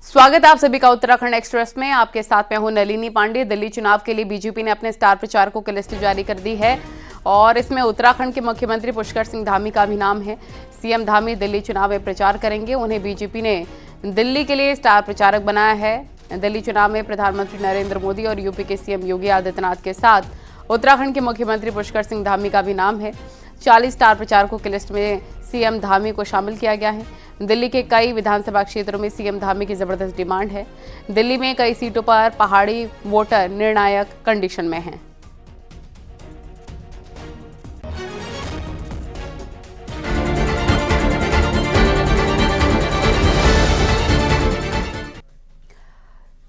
स्वागत है आप सभी का उत्तराखंड एक्सप्रेस में। आपके साथ मैं हूं नलिनी पांडे। दिल्ली चुनाव के लिए बीजेपी ने अपने स्टार प्रचारकों की लिस्ट जारी कर दी है और इसमें उत्तराखंड के मुख्यमंत्री पुष्कर सिंह धामी का भी नाम है। सीएम धामी दिल्ली चुनाव में प्रचार करेंगे। उन्हें बीजेपी ने दिल्ली के लिए स्टार प्रचारक बनाया है। दिल्ली चुनाव में प्रधानमंत्री नरेंद्र मोदी और यूपी के सीएम योगी आदित्यनाथ के साथ उत्तराखंड के मुख्यमंत्री पुष्कर सिंह धामी का भी नाम है। 40 स्टार प्रचारकों की लिस्ट में सीएम धामी को शामिल किया गया है। दिल्ली के कई विधानसभा क्षेत्रों में सीएम धामी की जबरदस्त डिमांड है। दिल्ली में कई सीटों पर पहाड़ी वोटर निर्णायक कंडीशन में हैं।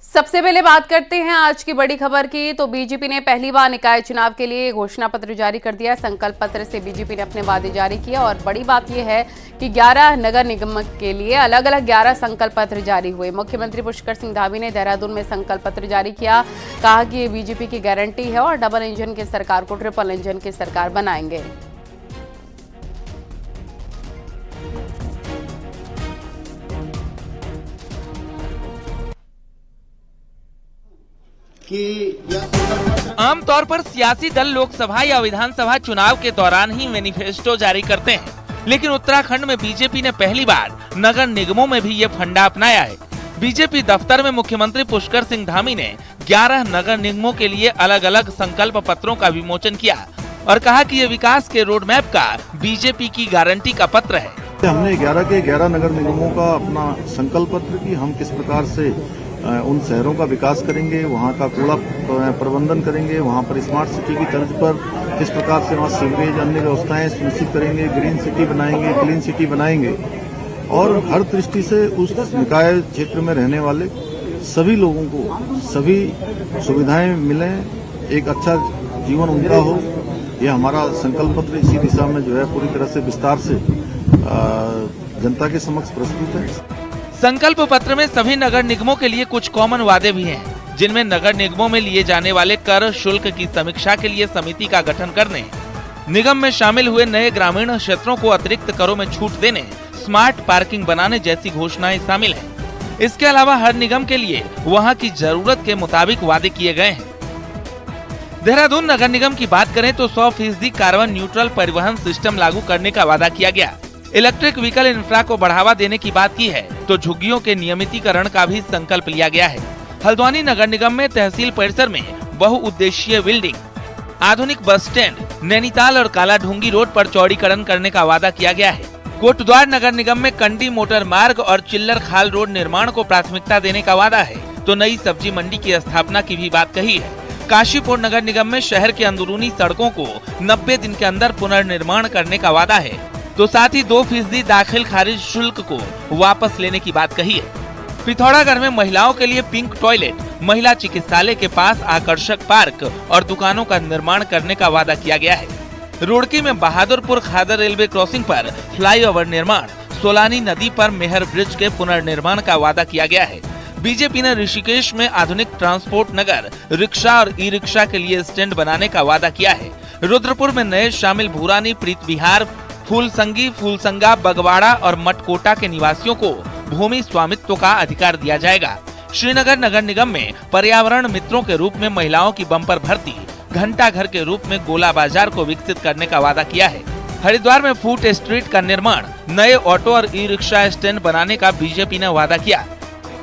सबसे पहले बात करते हैं आज की बड़ी खबर की। तो बीजेपी ने पहली बार निकाय चुनाव के लिए घोषणा पत्र जारी कर दिया। संकल्प पत्र से बीजेपी ने अपने वादे जारी किए और बड़ी बात यह है कि 11 नगर निगम के लिए अलग अलग 11 संकल्प पत्र जारी हुए। मुख्यमंत्री पुष्कर सिंह धामी ने देहरादून में संकल्प पत्र जारी किया। कहा कि ये बीजेपी की गारंटी है और डबल इंजन की सरकार को ट्रिपल इंजन की सरकार बनाएंगे। आमतौर पर सियासी दल लोकसभा या विधानसभा चुनाव के दौरान ही मैनिफेस्टो जारी करते हैं, लेकिन उत्तराखंड में बीजेपी ने पहली बार नगर निगमों में भी ये फंडा अपनाया है। बीजेपी दफ्तर में मुख्यमंत्री पुष्कर सिंह धामी ने 11 नगर निगमों के लिए अलग अलग संकल्प पत्रों का विमोचन किया और कहा कि ये विकास के रोड मैप का बीजेपी की गारंटी का पत्र है। हमने 11 के 11 नगर निगमों का अपना संकल्प पत्र की हम किस प्रकार से उन शहरों का विकास करेंगे, वहाँ का कूड़ा प्रबंधन करेंगे, वहाँ पर स्मार्ट सिटी की तर्ज पर किस प्रकार से वहाँ सीवरेज अन्य व्यवस्थाएं सुनिश्चित करेंगे, ग्रीन सिटी बनाएंगे, क्लीन सिटी बनाएंगे और हर दृष्टि से उस निकाय क्षेत्र में रहने वाले सभी लोगों को सभी सुविधाएं मिलें, एक अच्छा जीवन उनका हो। यह हमारा संकल्प पत्र इसी दिशा में जो है पूरी तरह से विस्तार से जनता के समक्ष प्रस्तुत है। संकल्प पत्र में सभी नगर निगमों के लिए कुछ कॉमन वादे भी हैं, जिनमें नगर निगमों में लिए जाने वाले कर शुल्क की समीक्षा के लिए समिति का गठन करने, निगम में शामिल हुए नए ग्रामीण क्षेत्रों को अतिरिक्त करों में छूट देने, स्मार्ट पार्किंग बनाने जैसी घोषणाएं शामिल हैं। इसके अलावा हर निगम के लिए वहां की जरूरत के मुताबिक वादे किए गए हैं। देहरादून नगर निगम की बात करें तो 100% कार्बन न्यूट्रल परिवहन सिस्टम लागू करने का वादा किया गया। इलेक्ट्रिक व्हीकल इंफ्रा को बढ़ावा देने की बात की है तो झुग्गियों के नियमितीकरण का भी संकल्प लिया गया है। हल्द्वानी नगर निगम में तहसील परिसर में बहुउद्देशीय बिल्डिंग, आधुनिक बस स्टैंड, नैनीताल और कालाढूंगी रोड पर चौड़ीकरण करने का वादा किया गया है। कोटद्वार नगर निगम में कंडी मोटर मार्ग और चिल्लर खाल रोड निर्माण को प्राथमिकता देने का वादा है तो नई सब्जी मंडी की स्थापना की भी बात कही है। काशीपुर नगर निगम में शहर के अंदरूनी सड़कों को 90 दिन के अंदर पुनर्निर्माण करने का वादा है तो साथ ही 2% दाखिल खारिज शुल्क को वापस लेने की बात कही है। पिथौरागढ़ में महिलाओं के लिए पिंक टॉयलेट, महिला चिकित्सालय के पास आकर्षक पार्क और दुकानों का निर्माण करने का वादा किया गया है। रुड़की में बहादुरपुर खादर रेलवे क्रॉसिंग पर फ्लाईओवर निर्माण, सोलानी नदी पर मेहर ब्रिज के पुनर्निर्माण का वादा किया गया है। बीजेपी ने ऋषिकेश में आधुनिक ट्रांसपोर्ट नगर, रिक्शा और ई रिक्शा के लिए स्टैंड बनाने का वादा किया है। रुद्रपुर में नए शामिल भूरानी, प्रीत विहार, फूलसंगी, फूलसंगा, बगवाड़ा और मटकोटा के निवासियों को भूमि स्वामित्व का अधिकार दिया जाएगा। श्रीनगर नगर निगम में पर्यावरण मित्रों के रूप में महिलाओं की बम्पर भर्ती, घंटा घर के रूप में गोला बाजार को विकसित करने का वादा किया है। हरिद्वार में फूट स्ट्रीट का निर्माण, नए ऑटो और ई रिक्शा स्टैंड बनाने का बीजेपी ने वादा किया।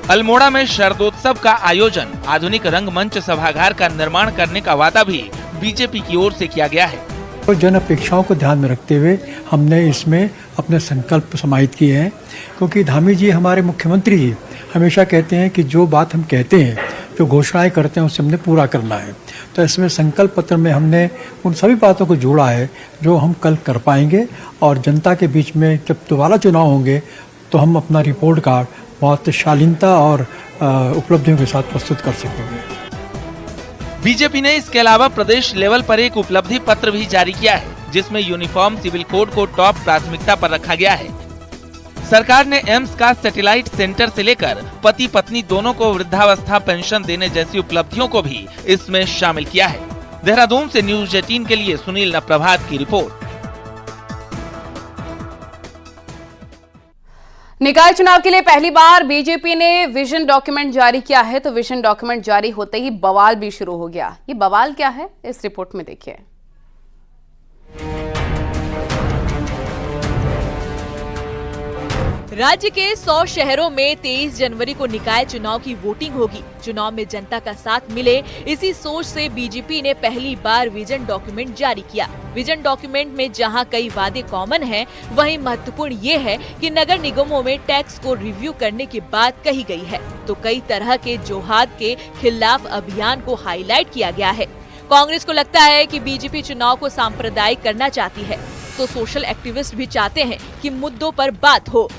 अल्मोड़ा में शरदोत्सव का आयोजन, आधुनिक रंगमंच सभागार का निर्माण करने का वादा भी बीजेपी की ओर से किया गया है। तो जन अपेक्षाओं को ध्यान में रखते हुए हमने इसमें अपने संकल्प समाहित किए हैं, क्योंकि धामी जी हमारे मुख्यमंत्री जी हमेशा कहते हैं कि जो बात हम कहते हैं, जो घोषणाएं करते हैं, उसे हमने पूरा करना है। तो इसमें संकल्प पत्र में हमने उन सभी बातों को जोड़ा है जो हम कल कर पाएंगे और जनता के बीच में जब दोबारा चुनाव होंगे तो हम अपना रिपोर्ट कार्ड बहुत शालीनता और उपलब्धियों के साथ प्रस्तुत कर सकेंगे। बीजेपी ने इसके अलावा प्रदेश लेवल पर एक उपलब्धि पत्र भी जारी किया है, जिसमें यूनिफॉर्म सिविल कोड को टॉप प्राथमिकता पर रखा गया है। सरकार ने एम्स का सैटेलाइट सेंटर से लेकर पति पत्नी दोनों को वृद्धावस्था पेंशन देने जैसी उपलब्धियों को भी इसमें शामिल किया है। देहरादून से न्यूज 18 के लिए सुनील नप्रभात की रिपोर्ट। निकाय चुनाव के लिए पहली बार बीजेपी ने विजन डॉक्यूमेंट जारी किया है, तो विजन डॉक्यूमेंट जारी होते ही बवाल भी शुरू हो गया। ये बवाल क्या है, इस रिपोर्ट में देखिए। राज्य के 100 शहरों में 23 जनवरी को निकाय चुनाव की वोटिंग होगी। चुनाव में जनता का साथ मिले, इसी सोच से बीजेपी ने पहली बार विजन डॉक्यूमेंट जारी किया। विजन डॉक्यूमेंट में जहां कई वादे कॉमन हैं, वहीं महत्वपूर्ण ये है कि नगर निगमों में टैक्स को रिव्यू करने की बात कही गई है, तो कई तरह के जोहाद के खिलाफ अभियान को हाईलाइट किया गया है। कांग्रेस को लगता है कि बीजेपी चुनाव को सांप्रदायिक करना चाहती है, तो सोशल एक्टिविस्ट भी चाहते हैं कि मुद्दों पर बात हो।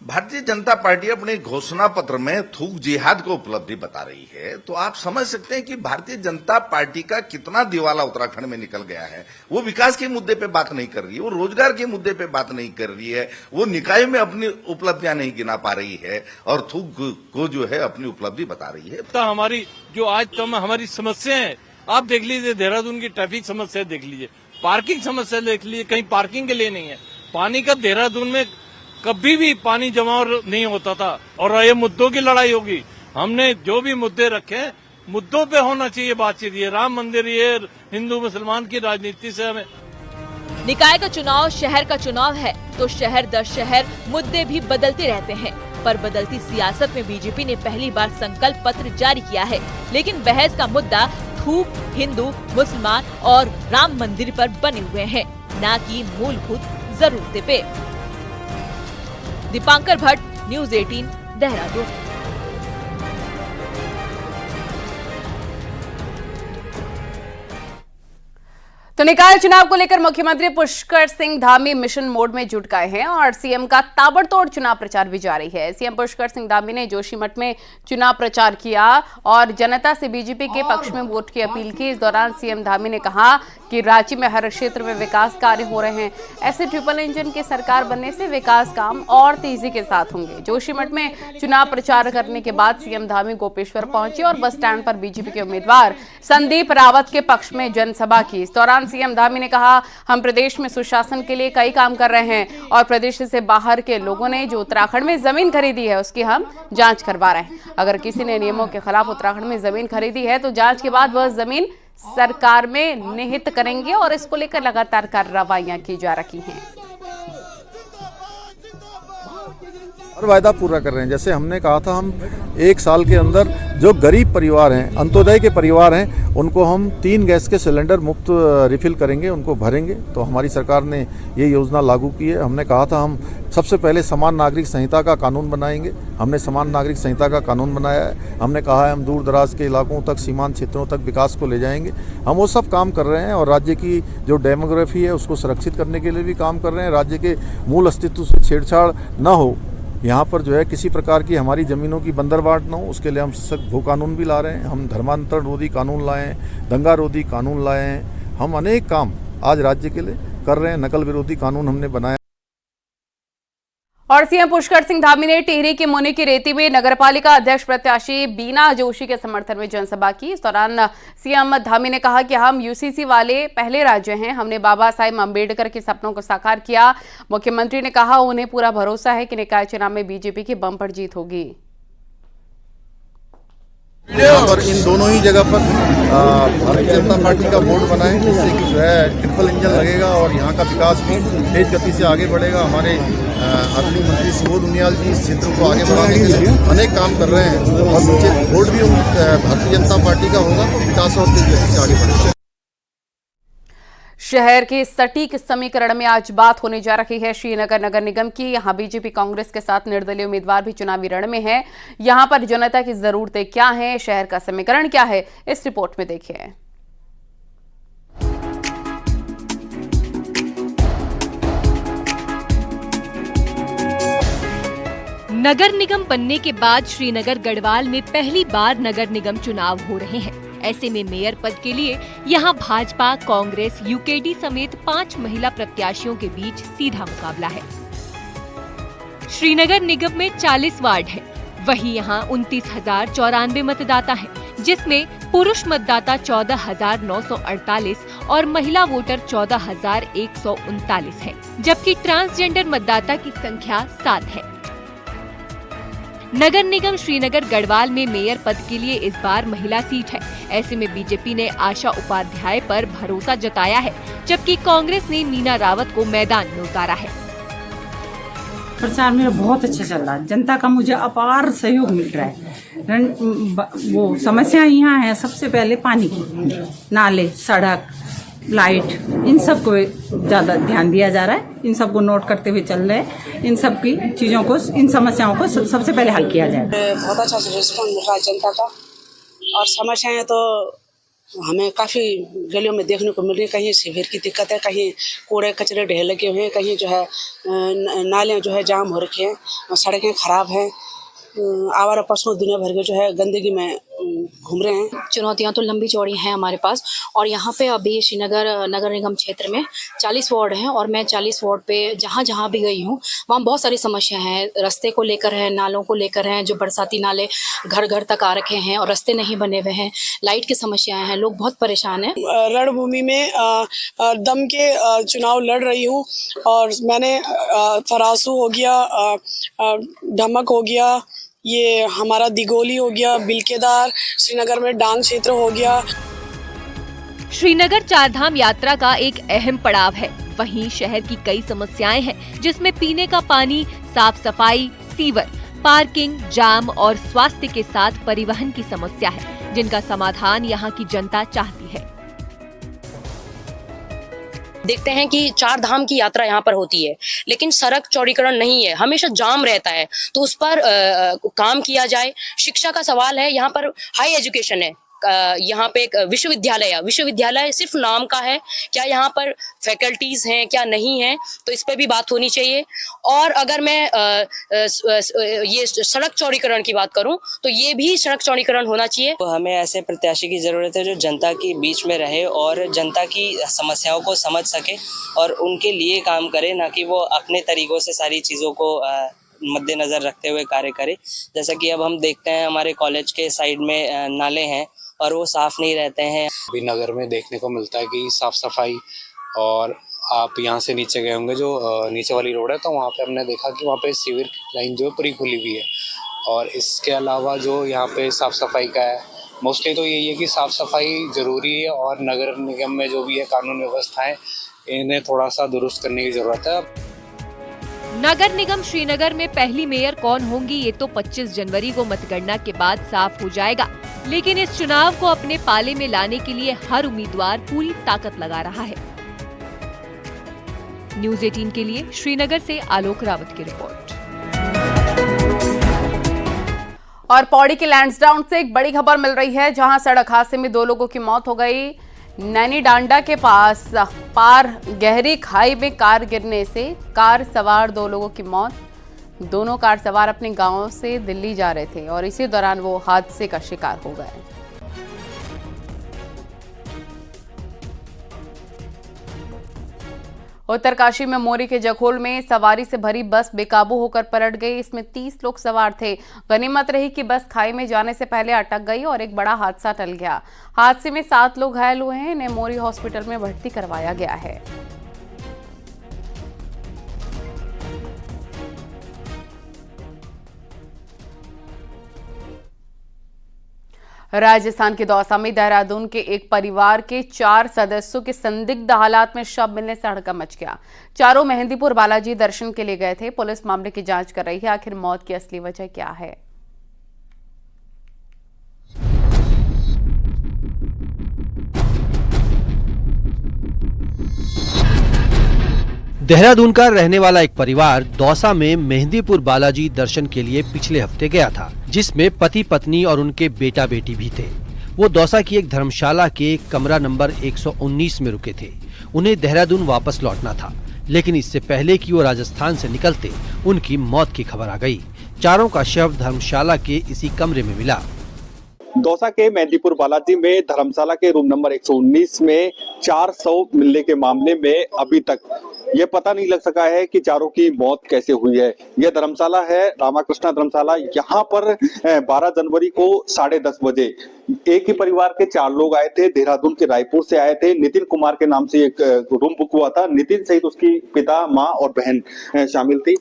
भारतीय जनता पार्टी अपने घोषणा पत्र में थूक जिहाद को उपलब्धि बता रही है, तो आप समझ सकते हैं कि भारतीय जनता पार्टी का कितना दिवाला उत्तराखंड में निकल गया है। वो विकास के मुद्दे पे बात नहीं कर रही है, वो रोजगार के मुद्दे पे बात नहीं कर रही है, वो निकाय में अपनी उपलब्धियां नहीं गिना पा रही है और थूक को जो है अपनी उपलब्धि बता रही है। तो हमारी जो आज तक हमारी समस्या है, आप देख लीजिए, देहरादून की ट्रैफिक समस्या देख लीजिए, पार्किंग समस्या देख लीजिए, कहीं पार्किंग के लिए नहीं है। पानी का देहरादून में कभी भी पानी जमा नहीं होता था, और ये मुद्दों की लड़ाई होगी। हमने जो भी मुद्दे रखे, मुद्दों पे होना चाहिए बातचीत। ये राम मंदिर, ये हिंदू मुसलमान की राजनीति से हमें। निकाय का चुनाव शहर का चुनाव है, तो शहर दर शहर मुद्दे भी बदलते रहते हैं, पर बदलती सियासत में बीजेपी ने पहली बार संकल्प पत्र जारी किया है। लेकिन बहस का मुद्दा थूक हिंदू, मुसलमान और राम मंदिर पर बने हुए हैं, न कि मूलभूत जरूरतें पे। दीपांकर भट्ट, न्यूज़ 18, देहरादून। तो निकाय चुनाव को लेकर मुख्यमंत्री पुष्कर सिंह धामी मिशन मोड में जुट गए हैं और सीएम का ताबड़तोड़ चुनाव प्रचार भी जारी है। सीएम पुष्कर सिंह धामी ने जोशीमठ में चुनाव प्रचार किया और जनता से बीजेपी के पक्ष में वोट की अपील की। इस दौरान सीएम धामी ने कहा कि राज्य में हर क्षेत्र में विकास कार्य हो रहे हैं। ऐसे ट्रिपल इंजन की सरकार बनने से विकास काम और तेजी के साथ होंगे। जोशीमठ में चुनाव प्रचार करने के बाद सीएम धामी गोपेश्वर पहुंचे और बस स्टैंड पर बीजेपी के उम्मीदवार संदीप रावत के पक्ष में जनसभा की। इस दौरान सीएम धामी ने कहा, हम प्रदेश में सुशासन के लिए कई काम कर रहे हैं और प्रदेश से बाहर के लोगों ने जो उत्तराखंड में जमीन खरीदी है उसकी हम जांच करवा रहे हैं। अगर किसी ने नियमों के खिलाफ उत्तराखंड में जमीन खरीदी है तो जांच के बाद वह जमीन सरकार में निहित करेंगे और इसको लेकर लगातार कार्रवाइयां की जा रही हैं। हर वायदा पूरा कर रहे हैं। जैसे हमने कहा था, हम 1 साल के अंदर जो गरीब परिवार हैं, अंत्योदय के परिवार हैं, उनको हम 3 गैस के सिलेंडर मुफ्त रिफिल करेंगे, उनको भरेंगे। तो हमारी सरकार ने ये योजना लागू की है। हमने कहा था हम सबसे पहले समान नागरिक संहिता का कानून बनाएंगे। हमने समान नागरिक संहिता का कानून बनाया है। हमने कहा है हम दूर दराज के इलाकों तक, सीमांत क्षेत्रों तक विकास को ले जाएंगे। हम वो सब काम कर रहे हैं और राज्य की जो डेमोग्राफी है उसको सुरक्षित करने के लिए भी काम कर रहे हैं। राज्य के मूल अस्तित्व से छेड़छाड़ न हो, यहाँ पर जो है किसी प्रकार की हमारी ज़मीनों की बंदरबांट न हो, उसके लिए हम सख्त भू कानून भी ला रहे हैं। हम धर्मांतरण रोधी कानून लाए हैं, दंगा रोधी कानून लाए हैं। हम अनेक काम आज राज्य के लिए कर रहे हैं। नकल विरोधी कानून हमने बनाया। और सीएम पुष्कर सिंह धामी ने टिहरी के मुनि की रेती में नगरपालिका अध्यक्ष प्रत्याशी बीना जोशी के समर्थन में जनसभा की। इस दौरान सीएम धामी ने कहा कि हम यूसीसी वाले पहले राज्य हैं। हमने बाबा साहेब अम्बेडकर के सपनों को साकार किया। मुख्यमंत्री ने कहा उन्हें पूरा भरोसा है कि निकाय चुनाव में बीजेपी की बम्पर जीत होगी। यहाँ पर इन दोनों ही जगह पर भारतीय जनता पार्टी का बोर्ड बनाए, जिससे कि जो है ट्रिपल इंजन लगेगा और यहाँ का विकास भी तेज गति से आगे बढ़ेगा। हमारे आदरणीय मंत्री सुबोध उनियाल जी इस क्षेत्र को आगे बढ़ाने के लिए अनेक काम कर रहे हैं और नीचे बोर्ड भी भारतीय जनता पार्टी का होगा तो विकास और तेज गति से आगे बढ़ेगा। शहर के सटीक समीकरण में आज बात होने जा रही है श्रीनगर नगर निगम की। यहां बीजेपी कांग्रेस के साथ निर्दलीय उम्मीदवार भी चुनावी रण में है। यहां पर जनता की जरूरतें क्या हैं, शहर का समीकरण क्या है, इस रिपोर्ट में देखिए। नगर निगम बनने के बाद श्रीनगर गढ़वाल में पहली बार नगर निगम चुनाव हो रहे हैं। ऐसे में मेयर पद के लिए यहाँ भाजपा, कांग्रेस, यूकेडी समेत 5 महिला प्रत्याशियों के बीच सीधा मुकाबला है। श्रीनगर निगम में 40 वार्ड हैं। वहीं यहाँ 29,094 मतदाता हैं। जिसमें पुरुष मतदाता 14,948 और महिला वोटर 14,139 हैं, जबकि ट्रांसजेंडर मतदाता की संख्या 7 है। नगर निगम श्रीनगर गढ़वाल में मेयर पद के लिए इस बार महिला सीट है। ऐसे में बीजेपी ने आशा उपाध्याय पर भरोसा जताया है, जबकि कांग्रेस ने मीना रावत को मैदान में उतारा है। प्रचार मेरा बहुत अच्छा चल रहा है, जनता का मुझे अपार सहयोग मिल रहा है। वो समस्या यहाँ है, सबसे पहले पानी की, नाले, सड़क, लाइट, इन सब को ज्यादा ध्यान दिया जा रहा है। इन सब को नोट करते हुए चल रहे हैं। इन सब की चीजों को, इन समस्याओं को सबसे पहले हल किया जाए। बहुत अच्छा रिस्पॉन्स मिल रहा है जनता का, और समस्याएं तो हमें काफी गलियों में देखने को मिल रही है। कहीं सीवर की दिक्कत है, कहीं कूड़े कचरे ढेर लगे हुए हैं, कहीं जो है नालियां जो है जाम हो रखी हैं, सड़कें खराब हैं, आवारा पशु दुनिया भर के जो है गंदगी में घूम रहे हैं। चुनौतियां तो लंबी चौड़ी हैं हमारे पास, और यहाँ पे अभी श्रीनगर नगर निगम क्षेत्र में 40 वार्ड हैं, और मैं 40 वार्ड पे जहाँ जहाँ भी गई हूँ वहाँ बहुत सारी समस्या हैं। रास्ते को लेकर है, नालों को लेकर है, जो बरसाती नाले घर घर तक आ रखे हैं और रास्ते नहीं बने हुए हैं, लाइट की समस्याएं हैं, लोग बहुत परेशान हैं। रणभूमि में दम के चुनाव लड़ रही हूँ, और मैंने फरासू हो गया, ढमक हो गया, ये हमारा दिगोली हो गया, बिलकेदार, श्रीनगर में डांग क्षेत्र हो गया। श्रीनगर चारधाम यात्रा का एक अहम पड़ाव है। वहीं शहर की कई समस्याएं हैं, जिसमें पीने का पानी, साफ सफाई, सीवर, पार्किंग, जाम और स्वास्थ्य के साथ परिवहन की समस्या है, जिनका समाधान यहाँ की जनता चाहती है। देखते हैं कि चार धाम की यात्रा यहाँ पर होती है, लेकिन सड़क चौड़ीकरण नहीं है, हमेशा जाम रहता है, तो उस पर काम किया जाए। शिक्षा का सवाल है, यहाँ पर हाई एजुकेशन है, यहाँ पे एक विश्वविद्यालय सिर्फ नाम का है, क्या यहाँ पर फैकल्टीज हैं क्या नहीं है, तो इस पर भी बात होनी चाहिए। और अगर मैं ये सड़क चौड़ीकरण की बात करूं तो ये भी सड़क चौड़ीकरण होना चाहिए। तो हमें ऐसे प्रत्याशी की जरूरत है जो जनता के बीच में रहे और जनता की समस्याओं को समझ सके और उनके लिए काम करे, ना कि वो अपने तरीकों से सारी चीज़ों को मद्देनजर रखते हुए कार्य करे। जैसा कि अब हम देखते हैं हमारे कॉलेज के साइड में नाले हैं और वो साफ नहीं रहते हैं। अभी नगर में देखने को मिलता है कि साफ सफाई, और आप यहाँ से नीचे गए होंगे जो नीचे वाली रोड है, तो वहाँ पे हमने देखा कि वहाँ पे सीवर लाइन जो है पूरी खुली हुई है। और इसके अलावा जो यहाँ पे साफ सफाई का है, मोस्टली तो यही है कि साफ सफाई ज़रूरी है, और नगर निगम में जो भी है कानून व्यवस्थाएं, इन्हें थोड़ा सा दुरुस्त करने की ज़रूरत है। नगर निगम श्रीनगर में पहली मेयर कौन होंगी ये तो 25 जनवरी को मतगणना के बाद साफ हो जाएगा, लेकिन इस चुनाव को अपने पाले में लाने के लिए हर उम्मीदवार पूरी ताकत लगा रहा है। न्यूज़ 18 के लिए श्रीनगर से आलोक रावत की रिपोर्ट। और पौड़ी के लैंसडाउन से एक बड़ी खबर मिल रही है, जहां सड़क हादसे में 2 लोगों की मौत हो गई। नैनी डांडा के पास पार गहरी खाई में कार गिरने से कार सवार 2 लोगों की मौत। दोनों कार सवार अपने गांव से दिल्ली जा रहे थे और इसी दौरान वो हादसे का शिकार हो गए। उत्तरकाशी में मोरी के जखोल में सवारी से भरी बस बेकाबू होकर पलट गई। इसमें 30 लोग सवार थे। गनीमत रही कि बस खाई में जाने से पहले अटक गई और एक बड़ा हादसा टल गया। हादसे में 7 लोग घायल हुए हैं। इन्हें मोरी हॉस्पिटल में भर्ती करवाया गया है। राजस्थान के दौसा में देहरादून के एक परिवार के 4 सदस्यों के संदिग्ध हालात में शव मिलने से हड़कंप मच गया। चारों मेहंदीपुर बालाजी दर्शन के लिए गए थे। पुलिस मामले की जांच कर रही है, आखिर मौत की असली वजह क्या है। देहरादून का रहने वाला एक परिवार दौसा में मेहंदीपुर बालाजी दर्शन के लिए पिछले हफ्ते गया था, जिसमें पति पत्नी और उनके बेटा बेटी भी थे। वो दौसा की एक धर्मशाला के कमरा नंबर 119 में रुके थे। उन्हें देहरादून वापस लौटना था, लेकिन इससे पहले कि वो राजस्थान से निकलते उनकी मौत की खबर आ गई। चारों का शव धर्मशाला के इसी कमरे में मिला। दौसा के मेहंदीपुर बालाजी में धर्मशाला के रूम नंबर 119 में 400 मिलने के मामले में अभी तक ये पता नहीं लग सका है कि चारों की मौत कैसे हुई है। यह धर्मशाला है, रामाकृष्णा धर्मशाला। यहाँ पर 12 जनवरी को 10:30 बजे एक ही परिवार के 4 लोग आए थे। देहरादून के रायपुर से आए थे। नितिन कुमार के नाम से एक रूम बुक हुआ था। नितिन सहित उसकी पिता, माँ और बहन शामिल थी।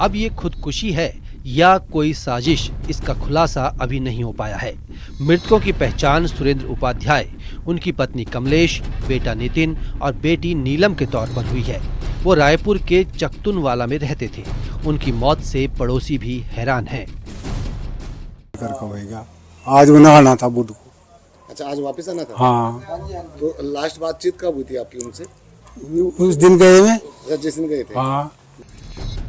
अब ये खुदकुशी है या कोई साजिश, इसका खुलासा अभी नहीं हो पाया है। मृतकों की पहचान सुरेंद्र उपाध्याय, उनकी पत्नी कमलेश, बेटा नितिन और बेटी नीलम के तौर पर हुई है। वो रायपुर के चकतुनवाला में रहते थे। उनकी मौत से पड़ोसी भी हैरान हैं। आज उन्हें आना था बुध को। अच्छा, आज वापस आना था? हाँ। तो लास्ट बातचीत कब हुई थी आपकी उनसे? उस दिन गए हुए। अच्छा, जिस दिन गए थे। हाँ।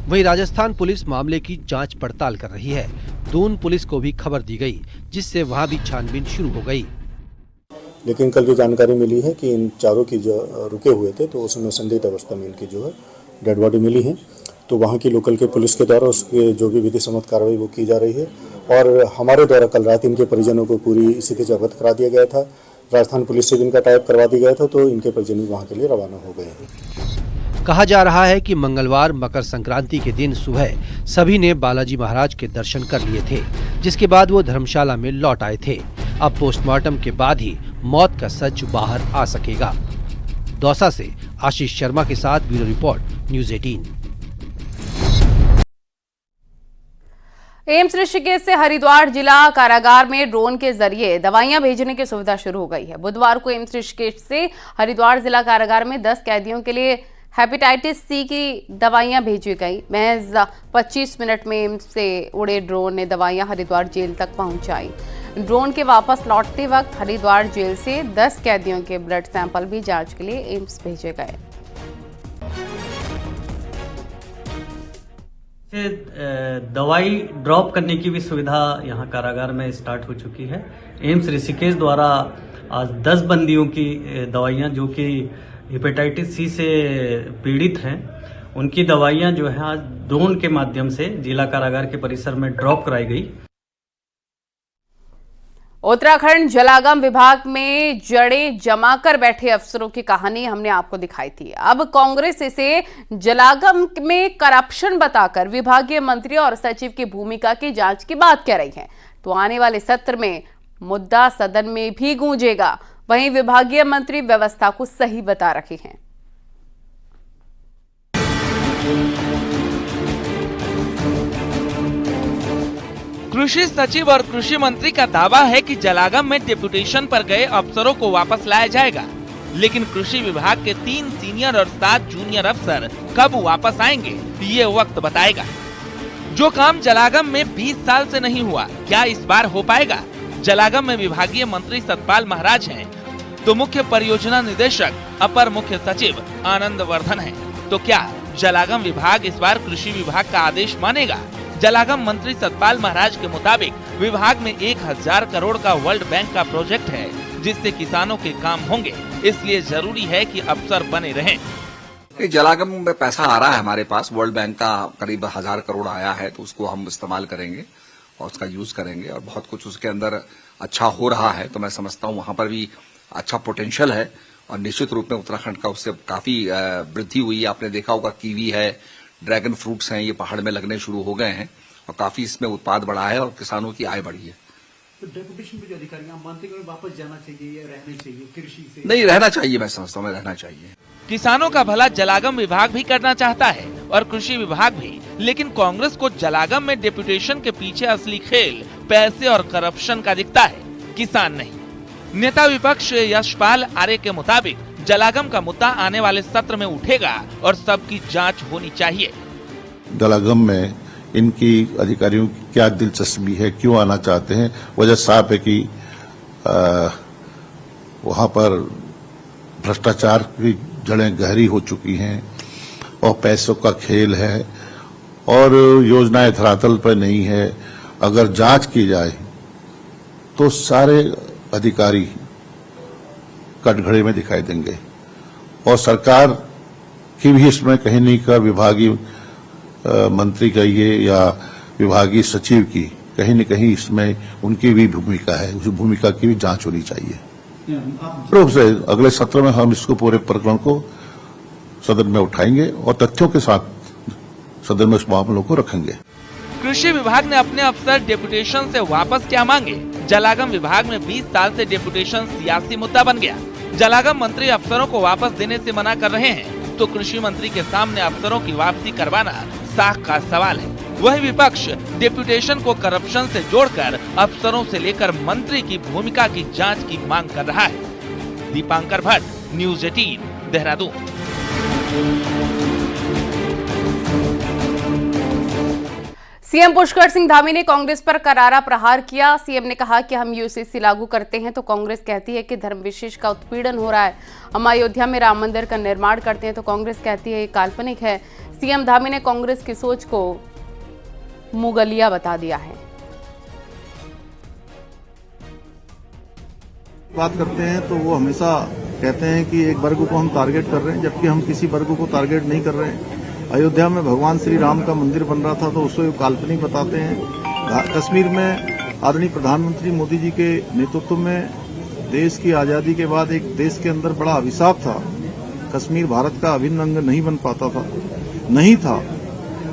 वहीं राजस्थान पुलिस मामले की जांच पड़ताल कर रही है। दून पुलिस को भी खबर दी गई, जिससे वहां भी छानबीन शुरू हो गई। लेकिन कल जो जानकारी मिली है कि इन चारों की जो रुके हुए थे, तो उसमें संदिग्ध अवस्था में इनकी जो है डेड बॉडी मिली है। तो वहाँ की लोकल के पुलिस के द्वारा उसके जो भी विधि सम्मत कार्रवाई वो की जा रही है। और हमारे द्वारा कल रात इनके परिजनों को पूरी स्थिति से अवगत करा दिया गया था। राजस्थान पुलिस से भी इनका टाइप करवा दिया गया था, तो इनके परिजन वहाँ के लिए रवाना हो गए हैं। कहा जा रहा है कि मंगलवार मकर संक्रांति के दिन सुबह सभी ने बालाजी महाराज के दर्शन कर लिए थे, जिसके बाद वो धर्मशाला में लौट आए थे। अब पोस्टमार्टम के बाद ही मौत का सच बाहर आ सकेगा। दौसा से आशीष शर्मा के साथ bureau report, news 18। AIIMS Rishikesh से हरिद्वार जिला कारागार में ड्रोन के जरिए दवाइयां भेजने की सुविधा शुरू हो गई है। बुधवार को एम्स ऋषिकेश से हरिद्वार जिला कारागार में 10 कैदियों के लिए हेपेटाइटिस सी की दवाइयां भेजी गई। महज 25 मिनट में एम्स से उड़े ड्रोन ने दवाइयां हरिद्वार जेल तक पहुंचाई। ड्रोन के वापस लौटते वक्त हरिद्वार जेल से 10 कैदियों के ब्लड सैंपल भी जांच के लिए एम्स भेजे गए। दवाई ड्रॉप करने की भी सुविधा यहाँ कारागार में स्टार्ट हो चुकी है। एम्स ऋषिकेश द्वारा आज 10 बंदियों की दवाइयाँ जो कि हेपेटाइटिस सी से पीड़ित हैं, उनकी दवाइयाँ जो है आज ड्रोन के माध्यम से जिला कारागार के परिसर में ड्रॉप कराई गई। उत्तराखंड जलागम विभाग में जड़ें जमाकर बैठे अफसरों की कहानी हमने आपको दिखाई थी। अब कांग्रेस इसे जलागम में करप्शन बताकर विभागीय मंत्री और सचिव की भूमिका की जांच की बात कह रही है। तो आने वाले सत्र में मुद्दा सदन में भी गूंजेगा। वहीं विभागीय मंत्री व्यवस्था को सही बता रहे हैं। कृषि सचिव और कृषि मंत्री का दावा है कि जलागम में डेपुटेशन पर गए अफसरों को वापस लाया जाएगा, लेकिन कृषि विभाग के 3 सीनियर और 7 जूनियर अफसर कब वापस आएंगे ये वक्त बताएगा। जो काम जलागम में 20 साल से नहीं हुआ, क्या इस बार हो पाएगा? जलागम में विभागीय मंत्री सतपाल महाराज हैं, तो मुख्य परियोजना निदेशक अपर मुख्य सचिव आनंद वर्धन है। तो क्या जलागम विभाग इस बार कृषि विभाग का आदेश मानेगा? जलागम मंत्री सतपाल महाराज के मुताबिक विभाग में 1000 करोड़ का वर्ल्ड बैंक का प्रोजेक्ट है, जिससे किसानों के काम होंगे, इसलिए जरूरी है कि अफसर बने रहें। जलागम में पैसा आ रहा है हमारे पास, वर्ल्ड बैंक का करीब 1000 करोड़ आया है, तो उसको हम इस्तेमाल करेंगे और उसका यूज करेंगे और बहुत कुछ उसके अंदर अच्छा हो रहा है। तो मैं समझता हूँ वहां पर भी अच्छा पोटेंशियल है और निश्चित रूप में उत्तराखंड का उससे काफी वृद्धि हुई है। आपने देखा होगा कीवी है, ड्रैगन फ्रूट्स हैं, ये पहाड़ में लगने शुरू हो गए हैं और काफी इसमें उत्पाद बढ़ा है और किसानों की आय बढ़ी है। तो डेपुटेशन पे जो अधिकारी आप मानते हैं वापस जाना चाहिए या रहना चाहिए? कृषि से नहीं, रहना चाहिए, मैं समझता हूँ रहना चाहिए। किसानों का भला जलागम विभाग भी करना चाहता है और कृषि विभाग भी, लेकिन कांग्रेस को जलागम में डेपुटेशन के पीछे असली खेल पैसे और करप्शन का दिखता है, किसान नहीं। नेता विपक्ष यशपाल आर्य के मुताबिक जलागम का मुद्दा आने वाले सत्र में उठेगा और सबकी जांच होनी चाहिए। जलागम में इनकी अधिकारियों की क्या दिलचस्पी है, क्यों आना चाहते हैं? वजह साफ है कि वहां पर भ्रष्टाचार की जड़ें गहरी हो चुकी हैं और पैसों का खेल है और योजनाएं धरातल पर नहीं है। अगर जांच की जाए तो सारे अधिकारी कटघरे में दिखाई देंगे और सरकार की भी इसमें कहीं नहीं का विभागीय मंत्री कहिए या विभागीय सचिव की कहीं न कहीं इसमें उनकी भी भूमिका है, उस भूमिका की भी जांच होनी चाहिए। रूप से अगले सत्र में हम इसको पूरे प्रकरण को सदन में उठाएंगे और तथ्यों के साथ सदन में उस मामलों को रखेंगे। कृषि विभाग ने अपने अफसर डेपुटेशन से वापस क्या मांगे? जलागम विभाग में 20 साल से डेपुटेशन सियासी मुद्दा बन गया। जलागम मंत्री अफसरों को वापस देने से मना कर रहे हैं, तो कृषि मंत्री के सामने अफसरों की वापसी करवाना साख का सवाल है। वही विपक्ष डेपुटेशन को करप्शन से जोड़कर अफसरों से लेकर मंत्री की भूमिका की जांच की मांग कर रहा है। दीपांकर भट्ट, न्यूज 18, देहरादून। सीएम पुष्कर सिंह धामी ने कांग्रेस पर करारा प्रहार किया। सीएम ने कहा कि हम यूसीसी लागू करते हैं तो कांग्रेस कहती है कि धर्म विशेष का उत्पीड़न हो रहा है। हम अयोध्या में राम मंदिर का निर्माण करते हैं तो कांग्रेस कहती है ये काल्पनिक है। सीएम धामी ने कांग्रेस की सोच को मुगलिया बता दिया है। बात करते हैं तो वो हमेशा कहते हैं कि एक वर्ग को हम टारगेट कर रहे हैं, जबकि हम किसी वर्ग को टारगेट नहीं कर रहे हैं। अयोध्या में भगवान श्री राम का मंदिर बन रहा था तो उसको काल्पनिक बताते हैं। कश्मीर में आदरणीय प्रधानमंत्री मोदी जी के नेतृत्व में देश की आजादी के बाद एक देश के अंदर बड़ा अभिशाप था। कश्मीर भारत का अभिन्न अंग नहीं बन पाता था, नहीं था।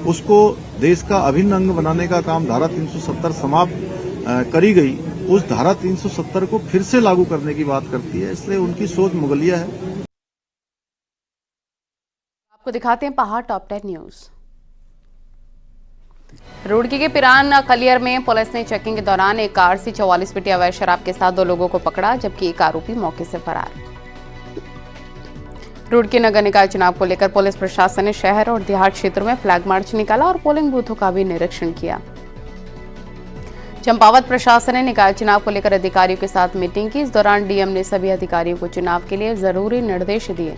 उसको देश का अभिन्न अंग बनाने का काम धारा 370 समाप्त करी गई। उस धारा 370 को फिर से लागू करने की बात करती है, इसलिए उनकी सोच मुगलिया है। आपको दिखाते हैं पहाड़ टॉप 10 न्यूज। रुड़की के पिरान खलियर में पुलिस ने चेकिंग के दौरान एक कार से 44 पेटी अवैध शराब के साथ 2 लोगों को पकड़ा, जबकि एक आरोपी मौके से फरार। रुड़की नगर निकाय चुनाव को लेकर पुलिस प्रशासन ने शहर और देहात क्षेत्रों में फ्लैग मार्च निकाला और पोलिंग बूथों का भी निरीक्षण किया। चंपावत प्रशासन ने निकाय चुनाव को लेकर अधिकारियों के साथ मीटिंग की। इस दौरान डीएम ने सभी अधिकारियों को चुनाव के लिए जरूरी निर्देश दिए।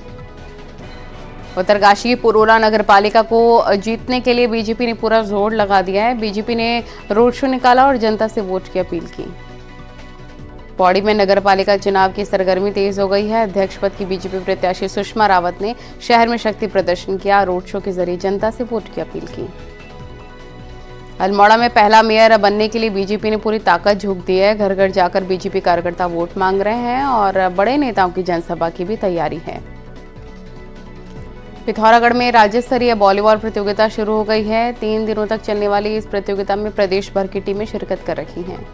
उत्तरकाशी पुरोला नगर पालिका को जीतने के लिए बीजेपी ने पूरा जोर लगा दिया है। बीजेपी ने रोड शो निकाला और जनता से वोट की अपील की। पौड़ी में नगर पालिका चुनाव की सरगर्मी तेज हो गई है। अध्यक्ष पद की बीजेपी प्रत्याशी सुषमा रावत ने शहर में शक्ति प्रदर्शन किया। रोड शो के जरिए जनता से वोट की अपील की। अल्मोड़ा में पहला मेयर बनने के लिए बीजेपी ने पूरी ताकत झोंक दी है। घर घर जाकर बीजेपी कार्यकर्ता वोट मांग रहे हैं और बड़े नेताओं की जनसभा की भी तैयारी है। पिथौरागढ़ में राज्य स्तरीय वॉलीबॉल प्रतियोगिता शुरू हो गई है। 3 दिनों तक चलने वाली इस प्रतियोगिता में प्रदेश भर की टीमें शिरकत कर रही हैं।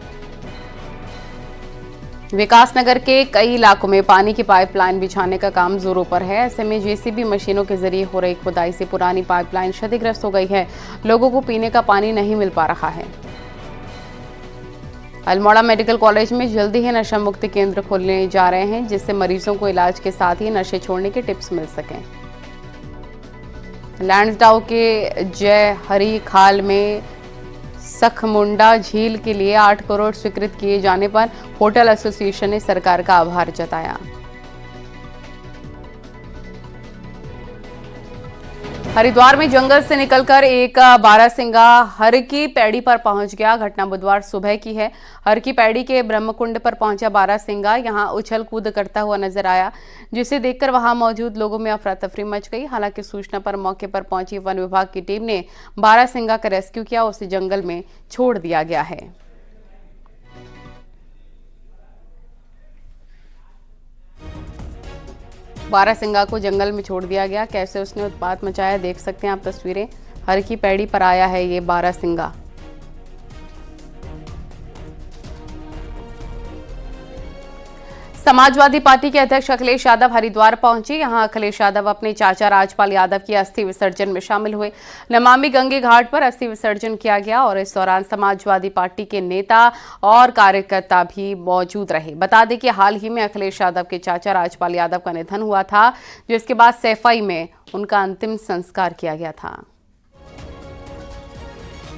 विकासनगर के कई इलाकों में पानी की पाइपलाइन बिछाने का काम जोरों पर है। ऐसे में जेसीबी मशीनों के जरिए हो रही खुदाई से पुरानी पाइपलाइन क्षतिग्रस्त हो गई है। लोगों को पीने का पानी नहीं मिल पा रहा है। अल्मोड़ा मेडिकल कॉलेज में जल्दी ही नशा मुक्ति केंद्र खोलने जा रहे हैं, जिससे मरीजों को इलाज के साथ ही नशे छोड़ने के टिप्स मिल सकें। लैंसडाउ के जय हरी खाल में सखमुंडा झील के लिए 8 करोड़ स्वीकृत किए जाने पर होटल एसोसिएशन ने सरकार का आभार जताया। हरिद्वार में जंगल से निकलकर एक बारहसिंगा हर की पैड़ी पर पहुंच गया। घटना बुधवार सुबह की है। हर की पैड़ी के ब्रह्मकुंड पर पहुंचा बारहसिंगा यहां उछल कूद करता हुआ नजर आया, जिसे देखकर वहां मौजूद लोगों में अफरा तफरी मच गई। हालांकि सूचना पर मौके पर पहुंची वन विभाग की टीम ने बारहसिंगा का रेस्क्यू किया, उसे जंगल में छोड़ दिया गया है। बारहसिंगा को जंगल में छोड़ दिया गया। कैसे उसने उत्पात मचाया देख सकते हैं आप तस्वीरें। हर की पैड़ी पर आया है ये बारहसिंगा। समाजवादी पार्टी के अध्यक्ष अखिलेश यादव हरिद्वार पहुंचे। यहां अखिलेश यादव अपने चाचा राजपाल यादव की अस्थि विसर्जन में शामिल हुए। नमामि गंगे घाट पर अस्थि विसर्जन किया गया और इस दौरान समाजवादी पार्टी के नेता और कार्यकर्ता भी मौजूद रहे। बता दें कि हाल ही में अखिलेश यादव के चाचा राजपाल यादव का निधन हुआ था, जिसके बाद सैफई में उनका अंतिम संस्कार किया गया था।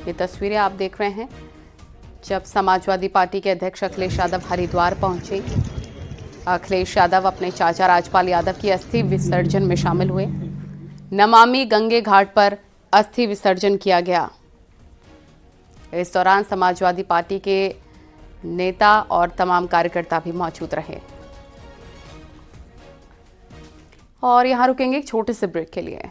ये तस्वीरें आप देख रहे हैं जब समाजवादी पार्टी के अध्यक्ष अखिलेश यादव हरिद्वार पहुंचे। अखिलेश यादव अपने चाचा राजपाल यादव की अस्थि विसर्जन में शामिल हुए। नमामि गंगे घाट पर अस्थि विसर्जन किया गया। इस दौरान समाजवादी पार्टी के नेता और तमाम कार्यकर्ता भी मौजूद रहे। और यहां रुकेंगे एक छोटे से ब्रेक के लिए।